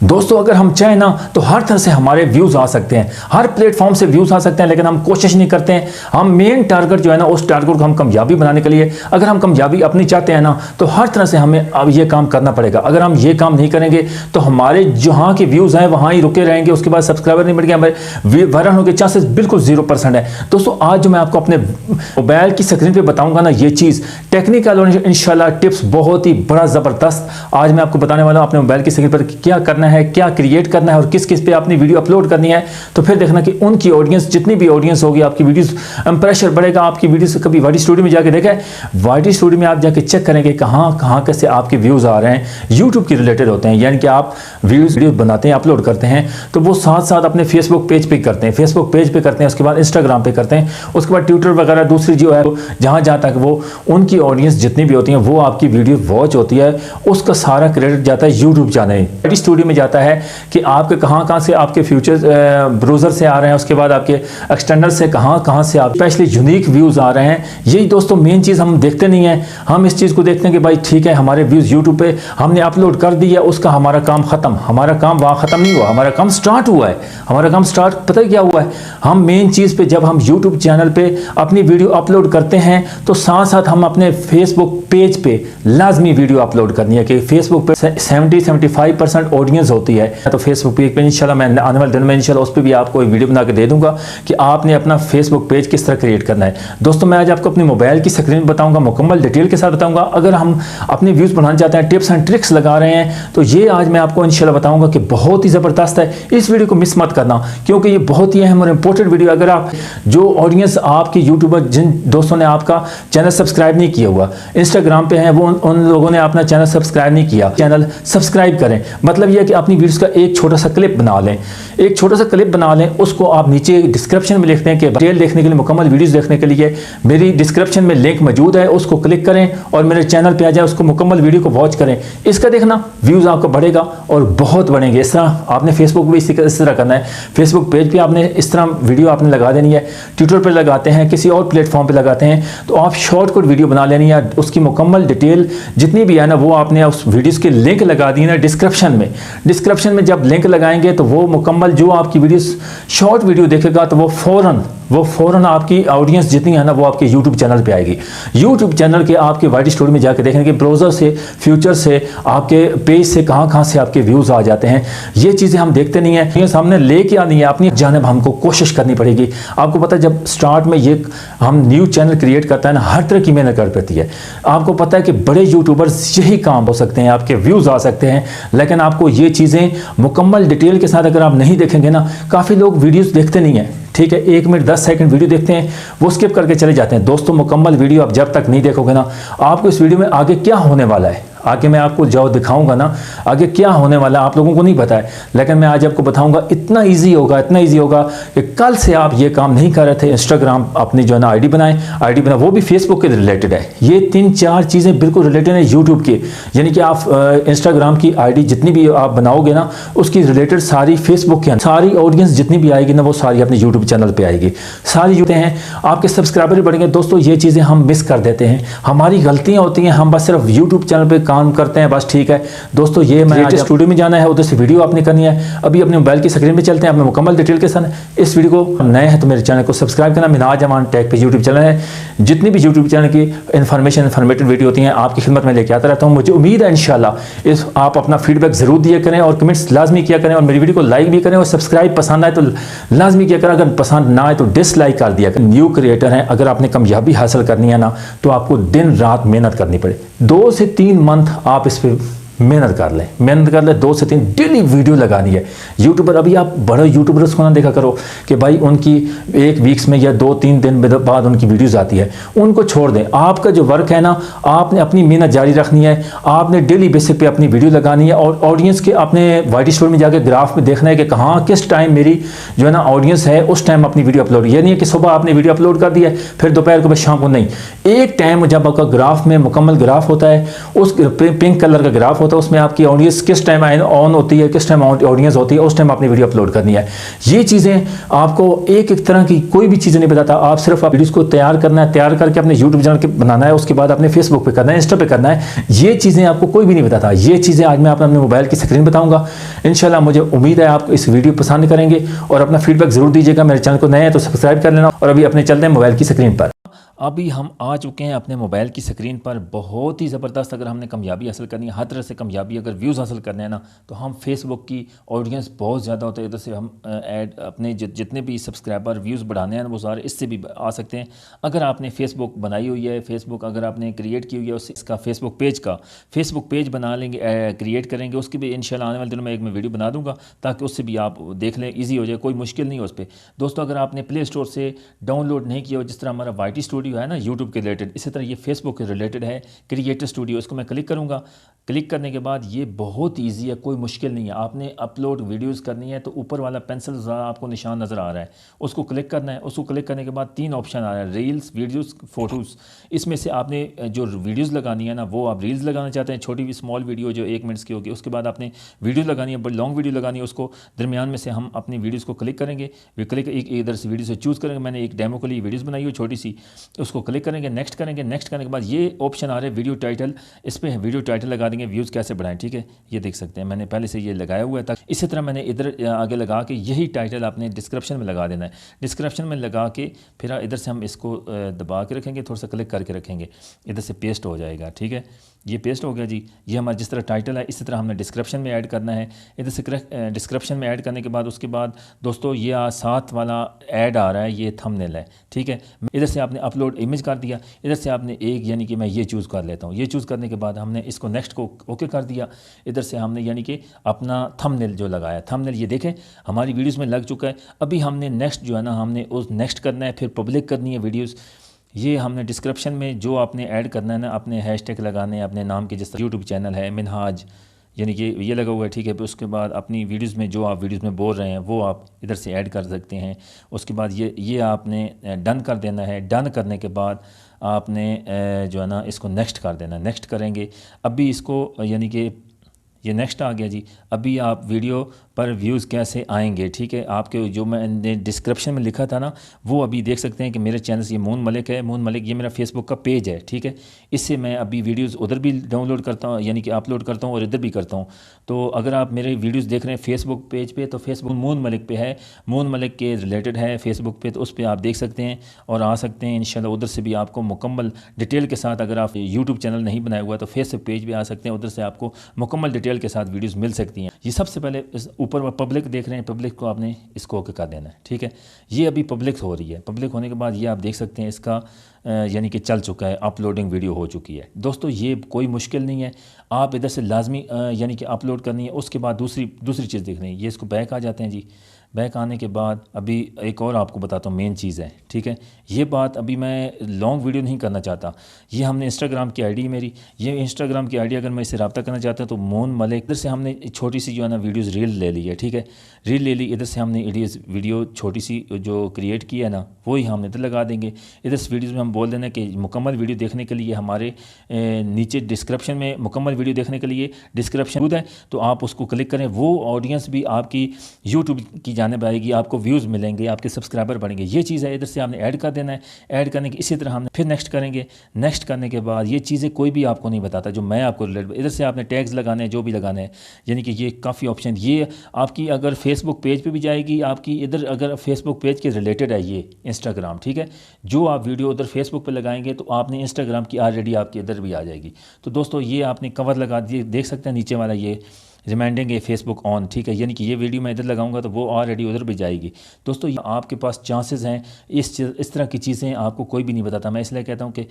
दोस्तों अगर हम चाहें ना तो हर तरह से हमारे व्यूज़ आ सकते हैं, हर प्लेटफॉर्म से व्यूज़ आ सकते हैं, लेकिन हम कोशिश नहीं करते हैं। हम मेन टारगेट जो है ना, उस टारगेट को हम कामयाबी बनाने के लिए, अगर हम कामयाबी अपनी चाहते हैं ना, तो हर तरह से हमें अब ये काम करना पड़ेगा। अगर हम ये काम नहीं करेंगे तो हमारे जहाँ के व्यूज़ हैं वहाँ ही रुके रहेंगे, उसके बाद सब्सक्राइबर नहीं बढ़ेंगे, हमारे वायरल होने के चांसेस बिल्कुल 0% है। दोस्तों आज जो मैं आपको अपने मोबाइल की स्क्रीन पर बताऊँगा ना, ये चीज़ टेक्निकल और इंशाल्लाह टिप्स बहुत ही बड़ा ज़बरदस्त आज मैं आपको बताने वाला हूँ। अपने मोबाइल की स्क्रीन पर क्या करना है, क्या क्रिएट करना है और किस किस पे अपनी वीडियो अपलोड करनी है, तो फिर देखना कि उनकी ऑडियंस, जितनी भी ऑडियंस होगी, आपकी वीडियोस इंप्रेशन बढ़ेगा। आपकी वीडियोस कभी वाइटी स्टूडियो में जाके देखा है? वाइटी स्टूडियो में आप जाके चेक करेंगे कहाँ कैसे आपके व्यूज़ आ रहे हैं, यूट्यूब के रिलेटेड होते हैं। यानी कि आप वीडियो बनाते हैं, अपलोड करते हैं, तो वो साथ साथ अपने फेसबुक पेज पे करते हैं, फेसबुक पेज पे करते हैं, उसके बाद इंस्टाग्राम पे करते हैं, उसके बाद ट्विटर वगैरह दूसरी जो है जहाँ तक वो उनकी ऑडियंस जितनी भी होती है वो आपकी वीडियो वॉच होती है, उसका सारा क्रेडिट जाता है यूट्यूब चैनल वाइटी स्टूडियो में जाता है कि आपके कहाँ से आपके फ्यूचर ब्राउज़र से आ रहे हैं, उसके बाद आपके एक्सटर्नल से कहाँ से आप स्पेशली यूनिक व्यूज़ आ रहे हैं। यही दोस्तों मेन चीज़ हम देखते नहीं है। हम इस चीज़ को देखते हैं कि भाई ठीक है, हमारे व्यूज़ यूट्यूब पे हमने अपलोड कर दिया, उसका हमारा काम ख़त्म। हमारा काम वहाँ ख़त्म नहीं हुआ, हमारा काम स्टार्ट हुआ है। हमारा काम स्टार्ट पता है क्या हुआ है? हम मेन चीज़ पे जब हम यूट्यूब चैनल पे अपनी वीडियो अपलोड करते हैं तो साथ साथ हम अपने फेसबुक पेज पे लाजमी वीडियो अपलोड करनी है कि फेसबुक पे 70-75% ऑडियंस होती है। तो फेसबुक पेज पे इंशाल्लाह मैं आने वाले दिन में इंशाल्लाह उस पर भी आपको एक वीडियो बना के दे दूंगा कि आपने अपना फेसबुक पेज किस तरह क्रिएट करना है। दोस्तों मैं आज आपको अपनी मोबाइल की स्क्रीन बताऊंगा, मुकम्मल डिटेल के साथ बताऊंगा। अगर हम अपने व्यूज़ बढ़ाना चाहते हैं, टिप्स एंड ट्रिक्स लगा रहे हैं, तो ये आज मैं आपको इंशाल्लाह बताऊंगा कि बहुत ही ज़बरदस्त है। इस वीडियो को मिस मत करना क्योंकि ये बहुत ही अहम और इंपॉर्टेंट वीडियो। अगर आप जो ऑडियंस आपकी यूट्यूबर, जिन दोस्तों ने आपका चैनल सब्सक्राइब नहीं किया हुआ, इंस्टाग्राम पे हैं, वो उन लोगों ने अपना चैनल सब्सक्राइब नहीं किया, चैनल सब्सक्राइब करें। मतलब यह कि अपनी वीडियोस का एक छोटा सा क्लिप बना लें, एक छोटा सा क्लिप बना लें, उसको आप नीचे डिस्क्रिप्शन में लिख दें कि डिटेल देखने के लिए, मुकम्मल वीडियोस देखने के लिए मेरी डिस्क्रिप्शन में लिंक मौजूद है, उसको क्लिक करें और मेरे चैनल पे आ जाए, उसको मुकम्मल वीडियो को वॉच करें। इसका देखना व्यूज़ आपका बढ़ेगा और बहुत बढ़ेंगे। इस तरह आपने फेसबुक भी इस तरह करना है, फेसबुक पेज पर आपने इस तरह वीडियो आपने लगा देनी है, ट्विटर पर लगाते हैं, किसी और प्लेटफॉर्म पर लगाते हैं, तो आप शॉर्टकट वीडियो बना लेनी है, उसकी मुकम्मल डिटेल जितनी भी है ना वो आपने उस वीडियोस के लिंक लगा दी ना डिस्क्रिप्शन में। डिस्क्रिप्शन में जब लिंक लगाएंगे तो वो मुकम्मल जो आपकी वीडियोस शॉर्ट वीडियो देखेगा तो वो फ़ौरन आपकी ऑडियंस जितनी है ना वो आपके यूट्यूब चैनल पे आएगी। यूट्यूब चैनल के आपके वाइटी स्टूडियो में जाकर देखेंगे ब्राउज़र से, फ्यूचर से, आपके पेज से कहाँ से आपके व्यूज़ आ जाते हैं। ये चीज़ें हम देखते नहीं हैं, ये सामने लेके आनी है, अपनी जानिब हमको कोशिश करनी पड़ेगी। आपको पता है जब स्टार्ट में ये हम न्यू चैनल क्रिएट करता है ना, हर तरह की मेहनत कर पड़ती है। आपको पता है कि बड़े यूट्यूबर्स यही काम हो सकते हैं, आपके व्यूज़ आ सकते हैं, लेकिन आपको ये चीज़ें मुकम्मल डिटेल के साथ अगर आप नहीं देखेंगे ना, काफ़ी लोग वीडियोज़ देखते नहीं हैं, ठीक है, 1 मिनट 10 सेकंड वीडियो देखते हैं, वो स्किप करके चले जाते हैं। दोस्तों मुकम्मल वीडियो आप जब तक नहीं देखोगे ना, आपको इस वीडियो में आगे क्या होने वाला है, आगे मैं आपको जो दिखाऊंगा ना, आगे क्या होने वाला है आप लोगों को नहीं पता है, लेकिन मैं आज आपको बताऊंगा। इतना इजी होगा कि कल से आप ये काम नहीं कर रहे थे, इंस्टाग्राम अपनी जो है ना आईडी बनाएं, वो भी फेसबुक के रिलेटेड है। ये 3-4 चीज़ें बिल्कुल रिलेटेड है यूट्यूब की, यानी कि आप इंस्टाग्राम की आईडी जितनी भी आप बनाओगे ना, उसकी रिलेटेड सारी फेसबुक के सारी ऑडियंस जितनी भी आएगी ना, वो सारी अपने यूट्यूब चैनल पर आएगी। सारी जो हैं आपके सब्सक्राइबर बढ़ेंगे। दोस्तों ये चीज़ें हम मिस कर देते हैं, हमारी गलतियाँ होती हैं, हम बस सिर्फ यूट्यूब चैनल पर काम करते हैं बस, ठीक है। दोस्तों ये मैं स्टूडियो में जाना है, उधर से वीडियो आपने करनी है। अभी अपने मोबाइल की स्क्रीन पे चलते हैं, अपने मुकम्मल डिटेल के साथ। इस वीडियो को नए हैं तो मेरे चैनल को सब्सक्राइब करना। मिनाज अमान टेक पे यूट्यूब चैनल है, जितनी भी यूट्यूब चैनल की इन्फॉर्मेटिव वीडियो होती हैं आपकी खिदमत में लेके आता रहता हूँ। मुझे उम्मीद है इंशाल्लाह इस आप अपना फीडबैक जरूर दिया करें और कमेंट्स लाजमी किया करें और मेरी वीडियो को लाइक भी करें और सब्सक्राइब पसंद आए तो लाजमी किया करें, अगर पसंद ना आए तो डिसलाइक कर दिया करें। न्यू क्रिएटर हैं, अगर आपने कामयाबी हासिल करनी है ना, तो आपको दिन रात मेहनत करनी पड़े। 2 से 3 मंथ आप इस पर मेहनत कर लें, 2 से 3 डेली वीडियो लगानी है। यूट्यूबर, अभी आप बड़े यूट्यूबर्स को ना देखा करो कि भाई उनकी 1 वीक्स में या 2-3 दिन बाद उनकी वीडियोस आती है, उनको छोड़ दें। आपका जो वर्क है ना, आपने अपनी मेहनत जारी रखनी है, आपने डेली बेसिस पे अपनी वीडियो लगानी है और ऑडियंस के अपने वाइटी स्टूडियो में जाकर ग्राफ में देखना है कि कहाँ किस टाइम मेरी जो है ना ऑडियंस है, उस टाइम अपनी वीडियो अपलोड। ये नहीं है कि सुबह आपने वीडियो अपलोड कर दिया फिर दोपहर को, बस शाम को नहीं। एक टाइम जब आपका ग्राफ में मुकम्मल ग्राफ होता है, उस पिंक कलर का ग्राफ होता है उसमें आपकी ऑडियंस किस टाइम ऑन होती है, किस टाइम ऑडियंस होती है, उस टाइम अपनी वीडियो अपलोड करनी है। ये चीज़ें आपको एक एक तरह की कोई भी चीज़ें नहीं बताता। आप सिर्फ आप वीडियोस को तैयार करना है, तैयार करके अपने यूट्यूब चैनल के बनाना है, उसके बाद अपने फेसबुक पे करना है, इंस्टा पे करना है। ये चीज़ें आपको कोई भी नहीं बताता। ये चीज़ें आज मैं अपने मोबाइल की स्क्रीन बताऊंगा। इंशाल्लाह मुझे उम्मीद है आप इस वीडियो पसंद करेंगे और अपना फीडबैक जरूर दीजिएगा। मेरे चैनल को नए हैं तो सब्सक्राइब कर लेना। और अभी अपने चलते हैं मोबाइल की स्क्रीन पर। अभी हम आ चुके हैं अपने मोबाइल की स्क्रीन पर। बहुत ही ज़बरदस्त अगर हमने कामयाबी हासिल करनी है, हर तरह से कामयाबी, अगर व्यूज़ हासिल करने हैं ना, तो हम फेसबुक की ऑडियंस बहुत ज़्यादा होता है, इधर से हम ऐड अपने जितने भी सब्सक्राइबर व्यूज़ बढ़ाने हैं वो सारे इससे भी आ सकते हैं। अगर आपने फेसबुक बनाई हुई है, फेसबुक अगर आपने क्रिएट की हुई है, इसका फेसबुक पेज बना लेंगे, क्रिएट करेंगे, उसकी भी इंशाल्लाह आने वाले दिनों में एक मैं वीडियो बना दूँगा ताकि उससे भी आप देख लें, ईजी हो जाए, कोई मुश्किल नहीं हो उस पर। दोस्तों अगर आपने प्ले स्टोर से डाउनलोड नहीं किया हो, जिस तरह हमारा YT स्टूडियो है ना यूट्यूब के रिलेटेड, इसी तरह ये फेसबुक के रिलेटेड है क्रिएटर स्टूडियो। इसको मैं क्लिक करूँगा। क्लिक करने के बाद ये बहुत ईजी है, कोई मुश्किल नहीं है। आपने अपलोड वीडियोस करनी है तो ऊपर वाला पेंसिल आपको निशान नज़र आ रहा है, उसको क्लिक करना है। उसको क्लिक करने के बाद 3 ऑप्शन आ रहा है, रील्स, वीडियोस, फोटोज़। इसमें से आपने जो वीडियोज़ लगानी है ना, वो आप रील्स लगाना चाहते हैं, छोटी स्मॉल वीडियो जो 1 मिनट की होगी। उसके बाद आपने वीडियो लगानी है, बड़ी लॉन्ग वीडियो लगानी है। उसको दरमियान में से हम अपनी वीडियोज़ को क्लिक करेंगे। क्लिक एक इधर से वीडियो से चूज़ करेंगे। मैंने एक डेमो के लिए वीडियोज़ बनाई हुई छोटी सी, उसको क्लिक करेंगे, नेक्स्ट करेंगे। नेक्स्ट करने के बाद ये ऑप्शन आ रहा है वीडियो टाइटल, इस पर वीडियो टाइटल लगा देंगे, व्यूज़ कैसे बढ़ाएं। ठीक है, ये देख सकते हैं मैंने पहले से ये लगाया हुआ था। इसी तरह मैंने इधर आगे लगा के यही टाइटल आपने डिस्क्रिप्शन में लगा देना है। डिस्क्रिप्शन में लगा के फिर इधर से हम इसको दबा के रखेंगे, थोड़ा सा क्लिक करके रखेंगे, इधर से पेस्ट हो जाएगा। ठीक है, ये पेस्ट हो गया जी। ये हमारा जिस तरह टाइटल है इसी तरह हमने डिस्क्रिप्शन में ऐड करना है। इधर से डिस्क्रिप्शन में ऐड करने के बाद उसके बाद दोस्तों ये साथ वाला ऐड आ रहा है, ये थंबनेल है। ठीक है, इधर से आपने अपलोड इमेज कर दिया, इधर से आपने एक यानी कि मैं ये चूज़ कर लेता हूँ। ये चूज़ करने के बाद हमने इसको नेक्स्ट को ओके कर दिया। इधर से हमने यानी कि अपना थंबनेल जो लगाया, थंबनेल ये देखें हमारी वीडियोज़ में लग चुका है। अभी हमने नेक्स्ट जो है ना, हमने उस नेक्स्ट करना है, फिर पब्लिक करनी है वीडियोज़। ये हमने डिस्क्रिप्शन में जो आपने ऐड करना है ना, अपने हैशटैग लगाने हैं अपने नाम के, जिस तरह यूट्यूब चैनल है मिनहाज, यानी कि ये लगा हुआ है। ठीक है, फिर उसके बाद अपनी वीडियोज़ में जो आप वीडियोज़ में बोल रहे हैं वो आप इधर से ऐड कर सकते हैं। उसके बाद ये आपने डन कर देना है। डन करने के बाद आपने जो है ना इसको नेक्स्ट कर देना है। नेक्स्ट करेंगे। अभी इसको यानी कि ये नेक्स्ट आ गया जी। अभी आप वीडियो पर व्यूज़ कैसे आएंगे, ठीक है, आपके जो मैंने डिस्क्रिप्शन में लिखा था ना, वो अभी देख सकते हैं कि मेरे चैनल ये मून मलिक है। मून मलिक ये मेरा फेसबुक का पेज है। ठीक है, इससे मैं अभी वीडियोज़ उधर भी डाउनलोड करता हूँ, यानी कि अपलोड करता हूँ और इधर भी करता हूँ। तो अगर आप मेरे वीडियोज़ देख रहे हैं फेसबुक पेज पे, तो फेसबुक मून मलिक पे है, मून मलिक के रिलेटेड है फेसबुक पे, तो उस पर आप देख सकते हैं और आ सकते हैं इंशाल्लाह। उधर से भी आपको मुकम्मल डिटेल के साथ, अगर आप यूट्यूब चैनल नहीं बनाया हुआ तो फेसबुक पेज भी आ सकते हैं, उधर से आपको मुकम्मल डिटेल के साथ वीडियोज़ मिल सकती हैं। ये सबसे पहले ऊपर पब्लिक देख रहे हैं, पब्लिक को आपने इसको ओके कर देना है। ठीक है, ये अभी पब्लिक हो रही है। पब्लिक होने के बाद ये आप देख सकते हैं इसका यानी कि चल चुका है, अपलोडिंग वीडियो हो चुकी है। दोस्तों ये कोई मुश्किल नहीं है, आप इधर से लाजमी यानी कि अपलोड करनी है। उसके बाद दूसरी चीज़ देखनी है। ये इसको बैक आ जाते हैं जी। बैक आने के बाद अभी एक और आपको बताता हूँ मेन चीज़ है। ठीक है, ये बात अभी मैं लॉन्ग वीडियो नहीं करना चाहता। ये हमने इंस्टाग्राम की आईडी मेरी, ये इंस्टाग्राम की आईडी अगर मैं इससे रब्ता करना चाहता हूँ तो मून मलिक, इधर से हमने छोटी सी जो है ना वीडियोज़ रील ले ली है। ठीक है, रील ले ली, इधर से हमने वीडियो छोटी सी जो क्रिएट की है ना, वही हम इधर लगा देंगे। इधर से वीडियोज़ में हम बोल देना कि मुकम्मल वीडियो देखने के लिए हमारे नीचे डिस्क्रिप्शन में मुकम्मल वीडियो देखने के लिए डिस्क्रिप्शन है, तो आप उसको क्लिक करें। वो ऑडियंस भी आपकी यूट्यूब की जानिब आएगी, आपको व्यूज़ मिलेंगे, आपके सब्सक्राइबर बढ़ेंगे। ये चीज़ है, इधर से आपने ऐड कर देना है। ऐड करने के इसी तरह हमने फिर नेक्स्ट करेंगे। नेक्स्ट करने के बाद ये चीज़ें कोई भी आपको नहीं बताता, जो मैं आपको रिलेटेड, इधर से आपने टैग्स लगाने हैं, जो भी लगाने हैं, यानी कि ये काफ़ी ऑप्शन। ये आपकी अगर फेसबुक पेज पे भी जाएगी आपकी, इधर अगर फेसबुक पेज के रिलेटेड है ये इंस्टाग्राम। ठीक है, जो आप वीडियो उधर फेसबुक पे लगाएंगे तो आपने इंस्टाग्राम की ऑलरेडी आपकी इधर भी आ जाएगी। तो दोस्तों ये आपने कवर लगा दिए, देख सकते हैं नीचे वाला ये रिमाइंडिंग है फेसबुक ऑन। ठीक है, यानी कि ये वीडियो मैं इधर लगाऊंगा तो वो ऑलरेडी उधर भी जाएगी। दोस्तों आपके पास चांसेस हैं, इस तरह की चीज़ें आपको कोई भी नहीं बताता। मैं इसलिए कहता हूँ कि